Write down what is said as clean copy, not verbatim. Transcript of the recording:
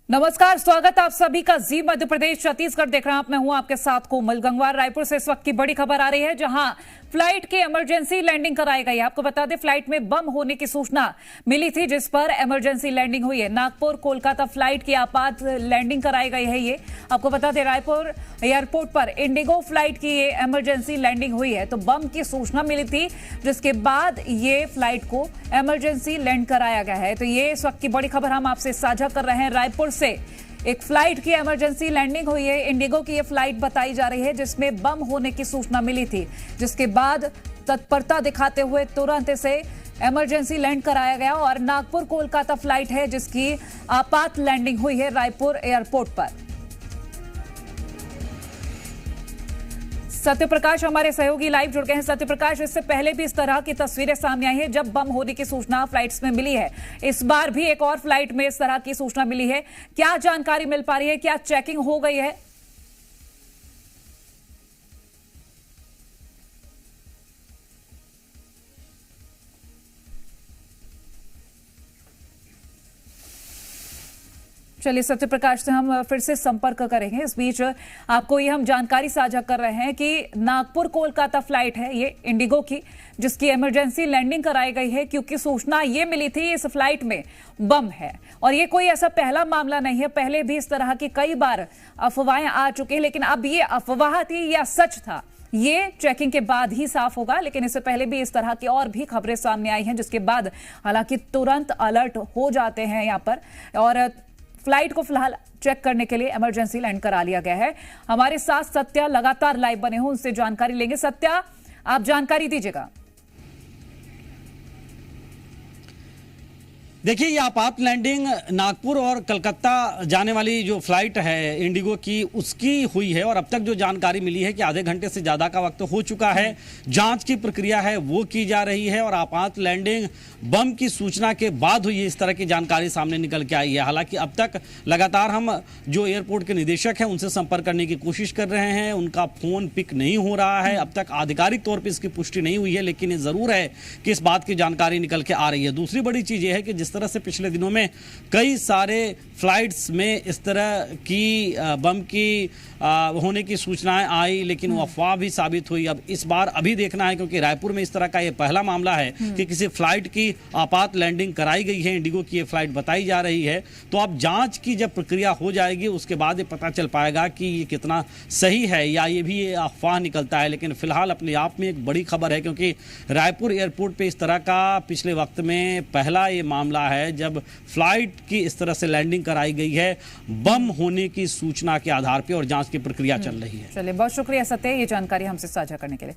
नमस्कार, स्वागत आप सभी का जी मध्य प्रदेश छत्तीसगढ़ देख रहे हैं आप। मैं हूं आपके साथ कोमल गंगवार। रायपुर से इस वक्त की बड़ी खबर आ रही है, जहां फ्लाइट की इमरजेंसी लैंडिंग कराई गई है। आपको बता दें, फ्लाइट में बम होने की सूचना मिली थी, जिस पर इमरजेंसी लैंडिंग हुई है। नागपुर कोलकाता फ्लाइट की आपात लैंडिंग कराई गई है। ये आपको बता दें, रायपुर एयरपोर्ट पर इंडिगो फ्लाइट की ये इमरजेंसी लैंडिंग हुई है। तो बम की सूचना मिली थी, जिसके बाद ये फ्लाइट को इमरजेंसी लैंड कराया गया है। तो ये इस वक्त की बड़ी खबर हम आपसे साझा कर रहे हैं। रायपुर से एक फ्लाइट की इमरजेंसी लैंडिंग हुई है। इंडिगो की ये फ्लाइट बताई जा रही है, जिसमें बम होने की सूचना मिली थी, जिसके बाद तत्परता दिखाते हुए तुरंत इसे इमरजेंसी लैंड कराया गया। और नागपुर कोलकाता फ्लाइट है, जिसकी आपात लैंडिंग हुई है रायपुर एयरपोर्ट पर। सत्यप्रकाश हमारे सहयोगी लाइव जुड़ गए हैं। सत्यप्रकाश, इससे पहले भी इस तरह की तस्वीरें सामने आई है जब बम होने की सूचना फ्लाइट्स में मिली है। इस बार भी एक और फ्लाइट में इस तरह की सूचना मिली है। क्या जानकारी मिल पा रही है? क्या चेकिंग हो गई है? चलिए, सत्यप्रकाश से हम फिर से संपर्क करेंगे। इस बीच आपको ये हम जानकारी साझा कर रहे हैं कि नागपुर कोलकाता फ्लाइट है ये इंडिगो की, जिसकी इमरजेंसी लैंडिंग कराई गई है, क्योंकि सूचना ये मिली थी इस फ्लाइट में बम है। और ये कोई ऐसा पहला मामला नहीं है, पहले भी इस तरह की कई बार अफवाहें आ चुकी हैं। लेकिन अब ये अफवाह थी या सच था, ये चेकिंग के बाद ही साफ होगा। लेकिन इससे पहले भी इस तरह की और भी खबरें सामने आई हैं, जिसके बाद हालांकि तुरंत अलर्ट हो जाते हैं यहाँ पर। और फ्लाइट को फिलहाल चेक करने के लिए इमरजेंसी लैंड करा लिया गया है। हमारे साथ सत्या लगातार लाइव बने हो, उनसे जानकारी लेंगे। सत्या, आप जानकारी दीजिएगा। देखिए, ये आपात लैंडिंग नागपुर और कलकत्ता जाने वाली जो फ्लाइट है इंडिगो की, उसकी हुई है। और अब तक जो जानकारी मिली है कि आधे घंटे से ज़्यादा का वक्त हो चुका है, जांच की प्रक्रिया है वो की जा रही है। और आपात लैंडिंग बम की सूचना के बाद हुई, इस तरह की जानकारी सामने निकल के आई है। हालांकि अब तक लगातार हम जो एयरपोर्ट के निदेशक हैं उनसे संपर्क करने की कोशिश कर रहे हैं, उनका फ़ोन पिक नहीं हो रहा है। अब तक आधिकारिक तौर पर इसकी पुष्टि नहीं हुई है, लेकिन ये ज़रूर है कि इस बात की जानकारी निकल के आ रही है। दूसरी बड़ी चीज़ ये है कि जिस तरह से पिछले दिनों में कई सारे फ्लाइट्स में इस तरह की बम की होने की सूचनाएं आई, लेकिन वो अफवाह भी साबित हुई। अब इस बार अभी देखना है, क्योंकि रायपुर में इस तरह का ये पहला मामला है कि किसी फ्लाइट की आपात लैंडिंग कराई गई है। इंडिगो की ये फ्लाइट बताई जा रही है। तो अब जांच की जब प्रक्रिया हो जाएगी, उसके बाद ये पता चल पाएगा कि ये कितना सही है या ये भी ये अफवाह निकलता है। लेकिन फिलहाल अपने आप में एक बड़ी खबर है, क्योंकि रायपुर एयरपोर्ट पर इस तरह का पिछले वक्त में पहला ये मामला है जब फ्लाइट की इस तरह से लैंडिंग कराई गई है बम होने की सूचना के आधार पर, और जांच की प्रक्रिया चल रही है। चलिए, बहुत शुक्रिया सत्य, ये जानकारी हमसे साझा करने के लिए।